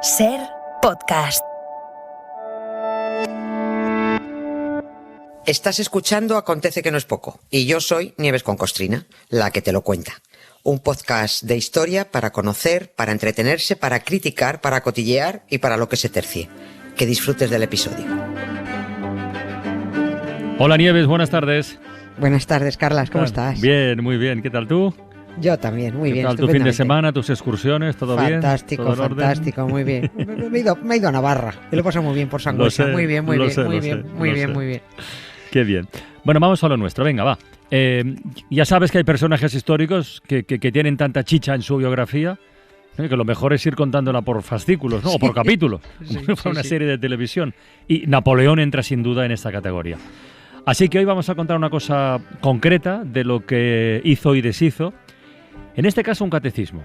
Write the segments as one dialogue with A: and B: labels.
A: Ser podcast.
B: Estás escuchando Acontece que no es poco, y yo soy Nieves con Costrina, la que te lo cuenta. Un podcast de historia para conocer, para entretenerse, para criticar, para cotillear y para lo que se tercie. Que disfrutes del episodio.
C: Hola Nieves, buenas tardes.
B: Buenas tardes, Carlas, ¿cómo estás?
C: Bien, muy bien. ¿Qué tal tú?
B: Yo también, muy bien.
C: ¿Qué tal tu fin de semana, tus excursiones? ¿Todo bien?
B: Fantástico, fantástico, muy bien. Me he ido a Navarra, y lo he pasado muy bien por Sangüesa. Muy bien, muy bien.
C: Qué bien. Bueno, vamos a lo nuestro, venga, va. Ya sabes que hay personajes históricos que tienen tanta chicha en su biografía, que lo mejor es ir contándola por fascículos, ¿no? Sí. O por capítulos, como una serie de televisión. Y Napoleón entra sin duda en esta categoría. Así que hoy vamos a contar una cosa concreta de lo que hizo y deshizo. En este caso, un catecismo.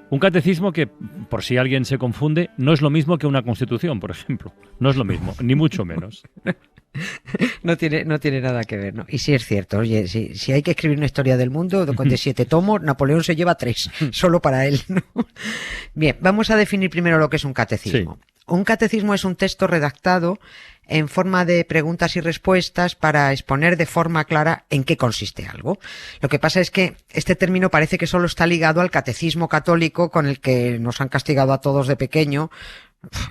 C: Un catecismo que, por si alguien se confunde, no es lo mismo que una constitución, por ejemplo. No es lo mismo, ni mucho menos.
B: No tiene nada que ver, ¿no? Y sí es cierto, oye, si hay que escribir una historia del mundo de 7 tomos, Napoleón se lleva 3, solo para él, ¿no? Bien, vamos a definir primero lo que es un catecismo. Sí. Un catecismo es un texto redactado en forma de preguntas y respuestas para exponer de forma clara en qué consiste algo. Lo que pasa es que este término parece que solo está ligado al catecismo católico con el que nos han castigado a todos de pequeño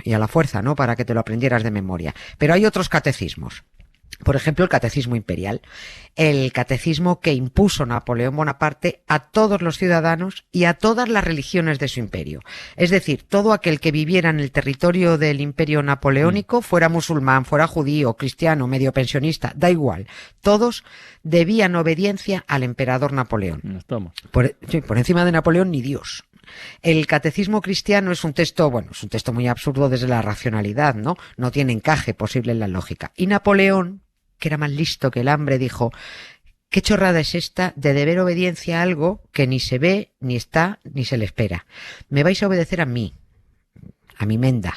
B: y a la fuerza, ¿no? Para que te lo aprendieras de memoria. Pero hay otros catecismos. Por ejemplo, el catecismo imperial, el catecismo que impuso Napoleón Bonaparte a todos los ciudadanos y a todas las religiones de su imperio. Es decir, todo aquel que viviera en el territorio del imperio napoleónico, fuera musulmán, fuera judío, cristiano, medio pensionista, da igual. Todos debían obediencia al emperador Napoleón. Por encima de Napoleón ni Dios. El catecismo cristiano es un texto muy absurdo desde la racionalidad, ¿no? No tiene encaje posible en la lógica. Y Napoleón, que era más listo que el hambre, dijo: ¿qué chorrada es esta de deber obediencia a algo que ni se ve, ni está, ni se le espera? Me vais a obedecer a mí, a mi menda,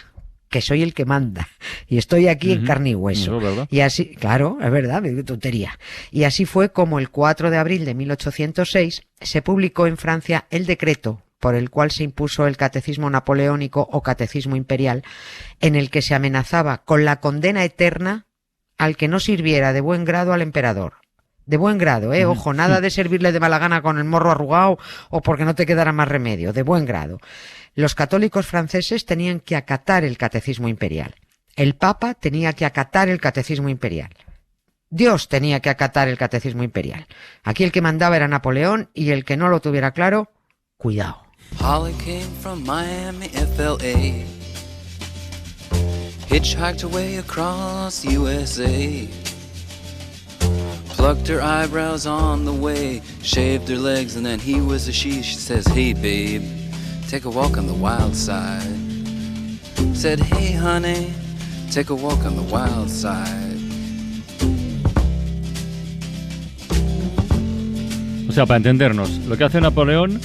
B: que soy el que manda, y estoy aquí en carne y hueso.
C: ¿Verdad?
B: Y así, claro, es verdad, me tontería. Y así fue como el 4 de abril de 1806 se publicó en Francia el decreto por el cual se impuso el catecismo napoleónico o catecismo imperial, en el que se amenazaba con la condena eterna al que no sirviera de buen grado al emperador. De buen grado, ojo, nada de servirle de mala gana con el morro arrugado o porque no te quedara más remedio, de buen grado. Los católicos franceses tenían que acatar el catecismo imperial. El Papa tenía que acatar el catecismo imperial. Dios tenía que acatar el catecismo imperial. Aquí el que mandaba era Napoleón y el que no lo tuviera claro, cuidado.
D: Holly came from Miami, FLA. Hitchhiked away across USA. Plucked her eyebrows on the way. Shaved her legs and then he was a she. She says, hey babe, take a walk on the wild side. Said, hey honey, take a walk on the wild side.
C: O sea, para entendernos, lo que hace Napoleón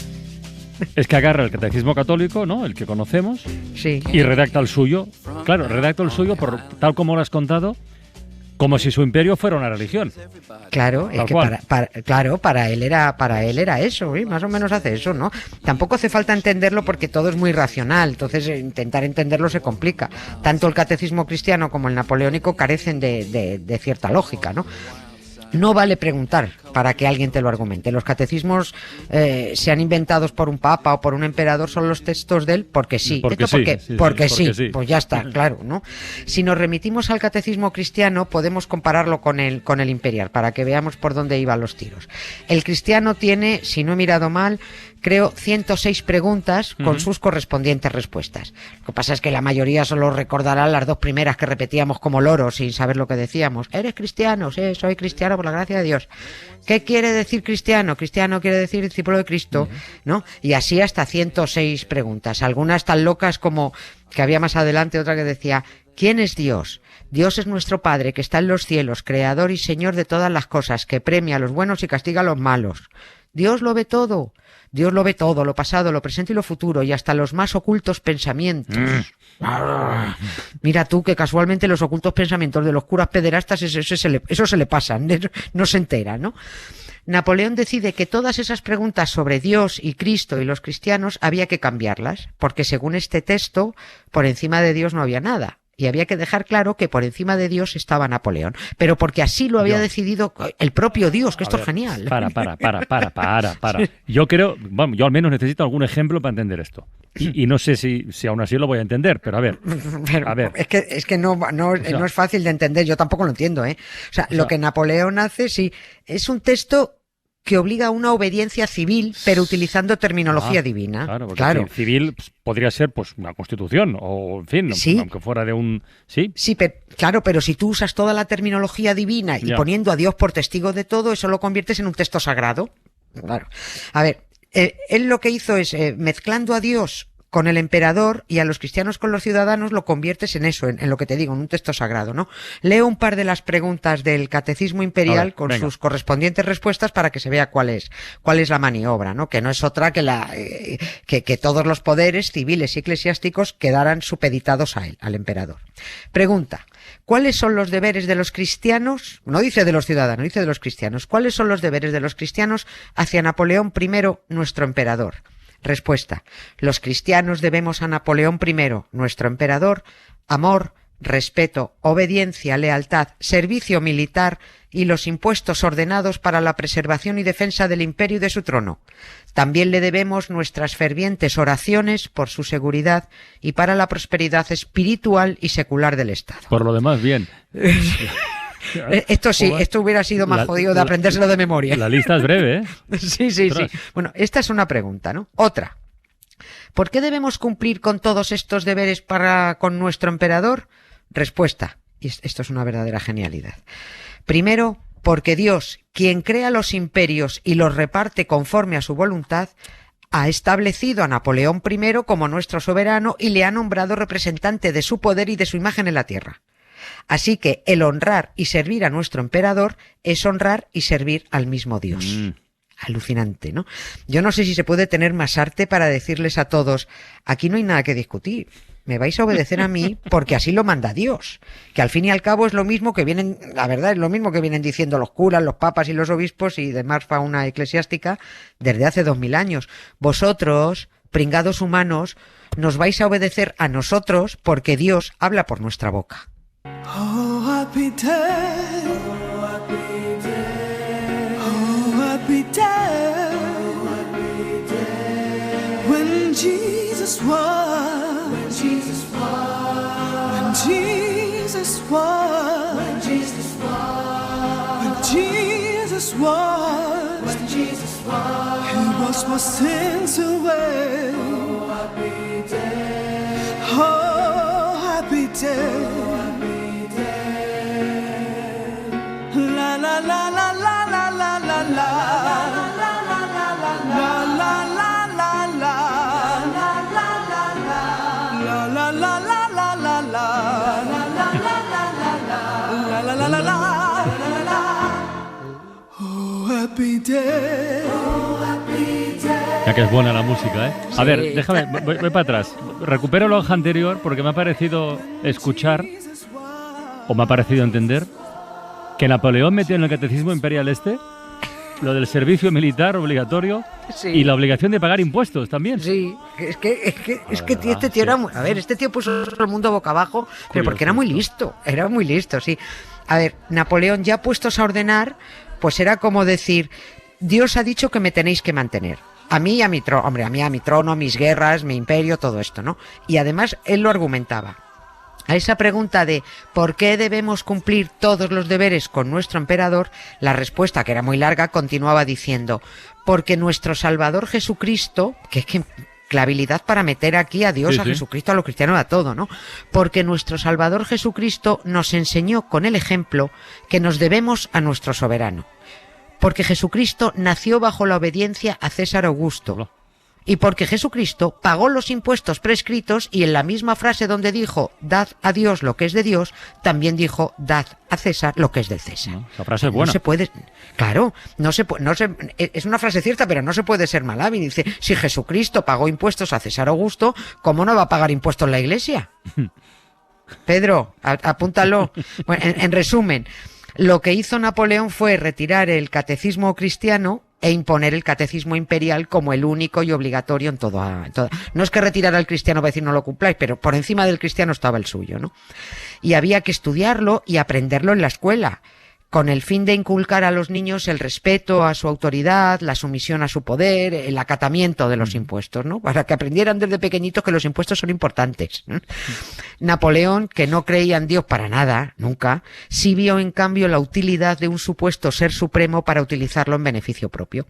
C: es que agarra el catecismo católico, ¿no? El que conocemos,
B: sí,
C: y redacta el suyo. Claro, redacta el suyo por tal como lo has contado, como si su imperio fuera una religión.
B: Claro, es que para él era eso, ¿eh? Más o menos hace eso, ¿no? Tampoco hace falta entenderlo porque todo es muy racional, entonces intentar entenderlo se complica. Tanto el catecismo cristiano como el napoleónico carecen de cierta lógica, ¿no? No vale preguntar para que alguien te lo argumente. Los catecismos sean inventados por un papa o por un emperador, son los textos de él porque sí.
C: Porque sí.
B: Pues ya está, claro, ¿no? Si nos remitimos al catecismo cristiano, podemos compararlo con el imperial, para que veamos por dónde iban los tiros. El cristiano tiene, si no he mirado mal, creo 106 preguntas con sus correspondientes respuestas. Lo que pasa es que la mayoría solo recordará las 2 primeras que repetíamos como loros sin saber lo que decíamos. ¿Eres cristiano? Sí, soy cristiano por la gracia de Dios. ¿Qué quiere decir cristiano? Cristiano quiere decir discípulo de Cristo, ¿no? Y así hasta 106 preguntas. Algunas tan locas como que había más adelante otra que decía: ¿quién es Dios? Dios es nuestro Padre que está en los cielos, creador y Señor de todas las cosas, que premia a los buenos y castiga a los malos. Dios lo ve todo. Dios lo ve todo, lo pasado, lo presente y lo futuro, y hasta los más ocultos pensamientos. Mira tú que casualmente los ocultos pensamientos de los curas pederastas, eso se le pasan, no se entera, ¿no? Napoleón decide que todas esas preguntas sobre Dios y Cristo y los cristianos había que cambiarlas, porque según este texto, por encima de Dios no había nada. Y había que dejar claro que por encima de Dios estaba Napoleón. Pero porque así lo había decidido el propio Dios, que esto es genial.
C: Para. Yo creo, vamos, yo al menos necesito algún ejemplo para entender esto. Y no sé si aún así lo voy a entender, pero a ver.
B: Es que no es fácil de entender, yo tampoco lo entiendo, ¿eh? O sea, lo que Napoleón hace, sí, es un texto que obliga a una obediencia civil, pero utilizando terminología divina.
C: Claro, porque civil podría ser pues una constitución, o en fin,
B: sí,
C: aunque fuera de un... Sí,
B: pero si tú usas toda la terminología divina y poniendo a Dios por testigo de todo, eso lo conviertes en un texto sagrado. Claro. A ver, él lo que hizo es, mezclando a Dios con el emperador y a los cristianos con los ciudadanos, lo conviertes en eso, en lo que te digo, en un texto sagrado, ¿no? Leo un par de las preguntas del Catecismo Imperial con sus correspondientes respuestas para que se vea cuál es la maniobra, ¿no? Que no es otra que que todos los poderes civiles y eclesiásticos quedaran supeditados a él, al emperador. Pregunta: ¿cuáles son los deberes de los cristianos? No dice de los ciudadanos, dice de los cristianos. ¿Cuáles son los deberes de los cristianos hacia Napoleón I, nuestro emperador? Respuesta: los cristianos debemos a Napoleón I, nuestro emperador, amor, respeto, obediencia, lealtad, servicio militar y los impuestos ordenados para la preservación y defensa del imperio y de su trono. También le debemos nuestras fervientes oraciones por su seguridad y para la prosperidad espiritual y secular del Estado.
C: Por lo demás, bien.
B: Esto sí, esto hubiera sido más jodido de aprendérselo de memoria.
C: La lista es breve, ¿eh?
B: Sí. Bueno, esta es una pregunta, ¿no? Otra. ¿Por qué debemos cumplir con todos estos deberes con nuestro emperador? Respuesta. Y esto es una verdadera genialidad. Primero, porque Dios, quien crea los imperios y los reparte conforme a su voluntad, ha establecido a Napoleón I como nuestro soberano y le ha nombrado representante de su poder y de su imagen en la tierra. Así que el honrar y servir a nuestro emperador es honrar y servir al mismo Dios. Alucinante, ¿no? Yo no sé si se puede tener más arte para decirles a todos: aquí no hay nada que discutir. Me vais a obedecer a mí porque así lo manda Dios. Que al fin y al cabo es lo mismo que vienen, la verdad es lo mismo que vienen diciendo los curas, los papas y los obispos y demás fauna eclesiástica desde hace 2000 años. Vosotros, pringados humanos, nos vais a obedecer a nosotros porque Dios habla por nuestra boca.
A: Oh, happy day. Oh, happy day. Oh, happy day. Oh, happy day. When Jesus was. When Jesus was. When Jesus was. When Jesus was. When Jesus was. When Jesus was. He was my sins away. Oh, happy day. Oh, happy day. La la la la la la la la la la
C: Ya que es buena la música, ¿eh? A ver, déjame, voy para atrás. Recupero lo anterior porque me ha parecido escuchar, o me ha parecido entender, que Napoleón metió en el Catecismo Imperial lo del servicio militar obligatorio y la obligación de pagar impuestos también.
B: Sí, es que este tío era a ver, este tío puso el mundo boca abajo, pero porque era muy listo, sí. A ver, Napoleón, ya puestos a ordenar, pues era como decir: Dios ha dicho que me tenéis que mantener. A mí y a mi trono, hombre, a mi trono, mis guerras, mi imperio, todo esto, ¿no? Y además él lo argumentaba. A esa pregunta de ¿por qué debemos cumplir todos los deberes con nuestro emperador?, la respuesta, que era muy larga, continuaba diciendo: porque nuestro Salvador Jesucristo, que es que la habilidad para meter aquí a Dios, a Jesucristo, a los cristianos, a todo, ¿no? Porque nuestro Salvador Jesucristo nos enseñó con el ejemplo que nos debemos a nuestro soberano. Porque Jesucristo nació bajo la obediencia a César Augusto. y porque Jesucristo pagó los impuestos prescritos y en la misma frase donde dijo dad a Dios lo que es de Dios, también dijo dad a César lo que es del César.
C: Esa frase es buena.
B: No se puede, claro, es una frase cierta, pero no se puede ser mal hábil. Dice, si Jesucristo pagó impuestos a César Augusto, ¿cómo no va a pagar impuestos la Iglesia? Pedro, apúntalo. Bueno, en resumen, lo que hizo Napoleón fue retirar el catecismo cristiano e imponer el catecismo imperial como el único y obligatorio en todo. No es que retirara el cristiano para decir no lo cumpláis, pero por encima del cristiano estaba el suyo, ¿no? Y había que estudiarlo y aprenderlo en la escuela, con el fin de inculcar a los niños el respeto a su autoridad, la sumisión a su poder, el acatamiento de los impuestos, ¿no? Para que aprendieran desde pequeñitos que los impuestos son importantes, ¿no? Napoleón, que no creía en Dios para nada, nunca, sí vio en cambio la utilidad de un supuesto ser supremo para utilizarlo en beneficio propio.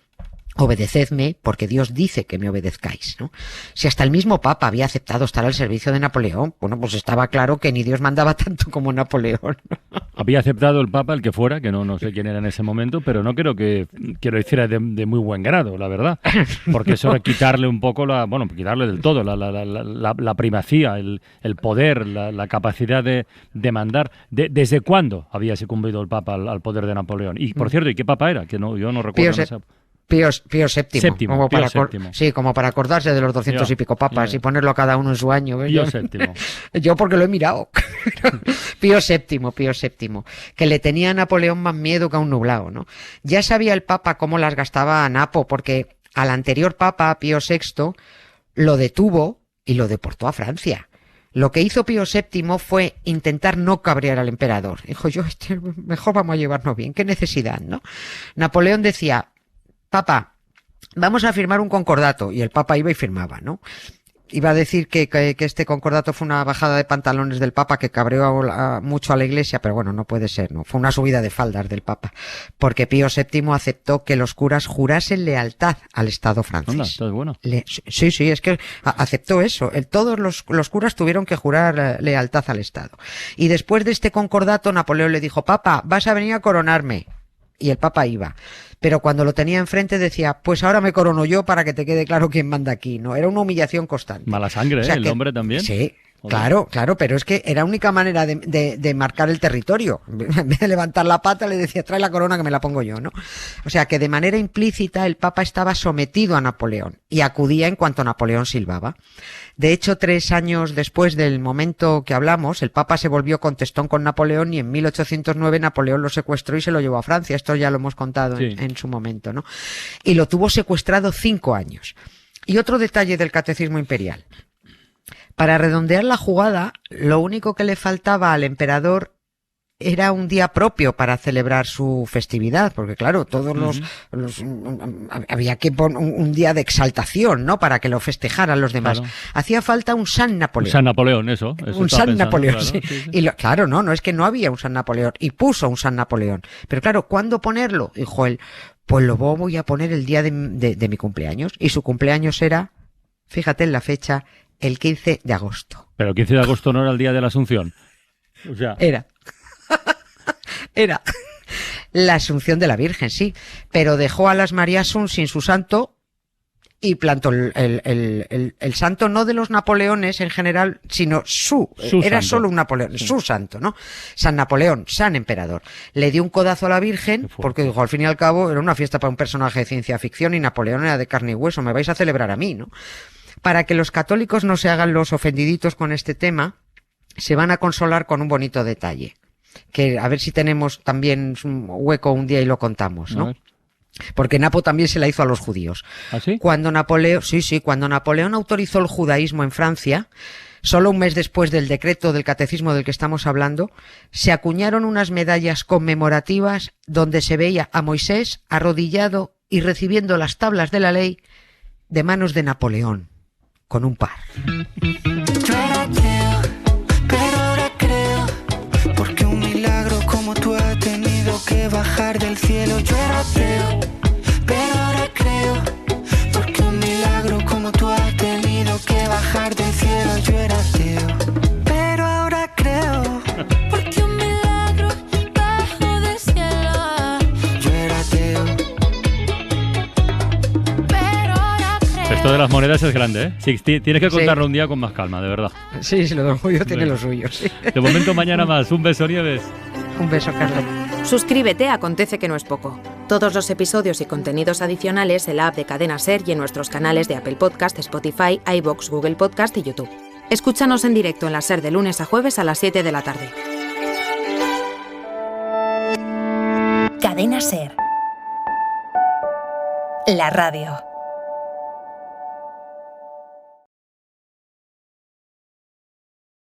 B: Obedecedme, porque Dios dice que me obedezcáis, ¿no? Si hasta el mismo Papa había aceptado estar al servicio de Napoleón, bueno, pues estaba claro que ni Dios mandaba tanto como Napoleón.
C: Había aceptado el Papa, el que fuera, que no sé quién era en ese momento, pero no creo que lo hiciera de muy buen grado, la verdad. Porque eso era quitarle un poco quitarle del todo la primacía, el poder, la capacidad de mandar. ¿Desde cuándo había sucumbido el Papa al poder de Napoleón? Y, por cierto, ¿y qué Papa era? Que no, yo no recuerdo.
B: Pío VII. Como para acordarse de los 200 y pico papas y ponerlo a cada uno en su año. ¿ves?
C: Pío VII.
B: Yo porque lo he mirado. Pío VII. Que le tenía a Napoleón más miedo que a un nublado, ¿no? Ya sabía el Papa cómo las gastaba a Napo, porque al anterior Papa, Pío VI, lo detuvo y lo deportó a Francia. Lo que hizo Pío VII fue intentar no cabrear al emperador. Dijo, mejor vamos a llevarnos bien. ¿Qué necesidad, no? Napoleón decía, Papa, vamos a firmar un concordato. Y el Papa iba y firmaba, ¿no? Iba a decir que este concordato fue una bajada de pantalones del Papa que cabreó mucho a la Iglesia, pero bueno, no puede ser, ¿no? Fue una subida de faldas del Papa, porque Pío VII aceptó que los curas jurasen lealtad al Estado francés.
C: Anda, esto es bueno.
B: Sí, es que aceptó eso. Todos los curas tuvieron que jurar lealtad al Estado. Y después de este concordato, Napoleón le dijo, Papa, vas a venir a coronarme. Y el Papa iba. Pero cuando lo tenía enfrente decía, pues ahora me corono yo para que te quede claro quién manda aquí, ¿no? Era una humillación constante.
C: Mala sangre, o sea, el hombre también.
B: Sí, claro, pero es que era la única manera de marcar el territorio. En vez de levantar la pata le decía, trae la corona que me la pongo yo, ¿no? O sea que de manera implícita el Papa estaba sometido a Napoleón y acudía en cuanto Napoleón silbaba. De hecho, 3 años después del momento que hablamos, el Papa se volvió contestón con Napoleón y en 1809 Napoleón lo secuestró y se lo llevó a Francia. Esto ya lo hemos contado en su momento, ¿no? Y lo tuvo secuestrado 5 años. Y otro detalle del catecismo imperial. Para redondear la jugada, lo único que le faltaba al emperador era un día propio para celebrar su festividad, porque claro, todos había que poner un día de exaltación, ¿no? Para que lo festejaran los demás.
C: Claro.
B: Hacía falta un San Napoleón.
C: Un San Napoleón, eso
B: un San Napoleón,
C: claro,
B: sí.
C: Sí.
B: Y claro, no es que no había un San Napoleón, y puso un San Napoleón. Pero claro, ¿cuándo ponerlo? Dijo él, pues lo voy a poner el día de mi cumpleaños, y su cumpleaños era, fíjate en la fecha, el 15 de agosto.
C: Pero el 15 de agosto no era el día de la Asunción. O sea,
B: Era la Asunción de la Virgen, sí, pero dejó a las Mariasun sin su santo y plantó el santo no de los Napoleones en general, sino era
C: santo.
B: solo un Napoleón, su santo, ¿no? San Napoleón, San Emperador. Le dio un codazo a la Virgen porque dijo, al fin y al cabo, era una fiesta para un personaje de ciencia ficción y Napoleón era de carne y hueso, me vais a celebrar a mí, ¿no? Para que los católicos no se hagan los ofendiditos con este tema, se van a consolar con un bonito detalle. Que a ver si tenemos también un hueco un día y lo contamos, ¿no? Porque Napo también se la hizo a los judíos.
C: ¿Ah, sí?
B: Cuando Napoleón autorizó el judaísmo en Francia, solo un mes después del decreto del catecismo del que estamos hablando, se acuñaron unas medallas conmemorativas donde se veía a Moisés arrodillado y recibiendo las tablas de la ley de manos de Napoleón, con un par.
A: Porque un milagro como tú ha tenido que bajar del cielo. Yo era ateo, pero ahora creo. Porque un milagro como tú ha tenido que bajar del cielo. Yo era ateo, pero ahora creo.
E: Porque un milagro bajó del cielo.
A: Yo era ateo.
E: Pero ahora creo.
C: Esto de las monedas es grande, ¿eh? Sí, tienes que contarlo
B: Sí.
C: un día con más calma, de verdad.
B: Sí, sí, lo don Julio tiene
C: Venga.
B: lo suyo. Sí.
C: De momento, mañana más. Un beso, Nieves.
B: Un beso, Carlos.
F: Suscríbete a Acontece que no es poco. Todos los episodios y contenidos adicionales en la app de Cadena SER y en nuestros canales de Apple Podcast, Spotify, iVoox, Google Podcast y YouTube. Escúchanos en directo en la SER de lunes a jueves a las 7 de la tarde.
G: Cadena SER. La radio.